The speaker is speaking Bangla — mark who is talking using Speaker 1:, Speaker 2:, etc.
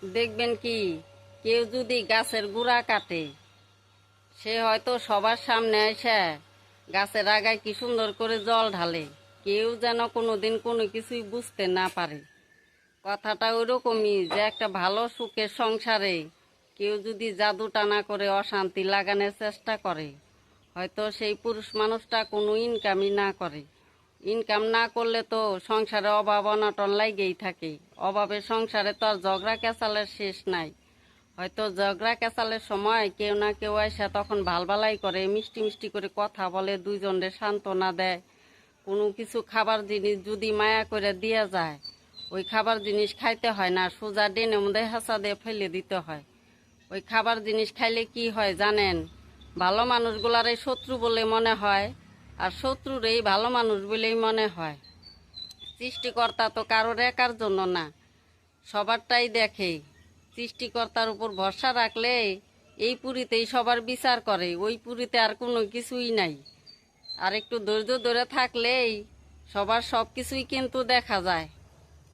Speaker 1: দেখবেন কি, কেউ যদি গাছের গুড়া কাটে, সে হয়তো সবার সামনে এসে গাছের আগায় কি সুন্দর করে জল ঢালে, কেউ যেন কোনোদিন কোনো কিছুই বুঝতে না পারে। কথাটা ওইরকমই যে একটা ভালো সুখের সংসারে কেউ যদি জাদু টানা করে অশান্তি লাগানোর চেষ্টা করে, হয়তো সেই পুরুষ মানুষটা কোনো ইনকামই না করে। ইনকাম না করলে তো সংসারে অভাব অনটন লাগেই থাকে। অভাবের সংসারে তো আর ঝগড়া ক্যাচালের শেষ নাই। হয়তো ঝগড়া ক্যাচালের সময় কেউ না কেউ এসে তখন ভালবালাই করে, মিষ্টি মিষ্টি করে কথা বলে, দুইজনের সান্ত্বনা দেয়। কোনো কিছু খাবার জিনিস যদি মায়া করে দেওয়া যায়, ওই খাবার জিনিস খাইতে হয় না, সোজা ডেনে মধ্যে হেঁচা দিয়ে ফেলে দিতে হয়। ওই খাবার জিনিস খাইলে কি হয় জানেন? ভালো মানুষগুলার এই শত্রু বলে মনে হয়, আর শত্রুর এই ভালো মানুষ বলেই মনে হয়। সৃষ্টিকর্তা তো কারোর একার জন্য না, সবারটাই দেখে। সৃষ্টিকর্তার উপর ভরসা রাখলে এই পুরীতেই সবার বিচার করে, ওই পুরীতে আর কোনো কিছুই নাই। আর একটু ধৈর্য ধরে থাকলেই সবার সব কিছুই কিন্তু দেখা যায়।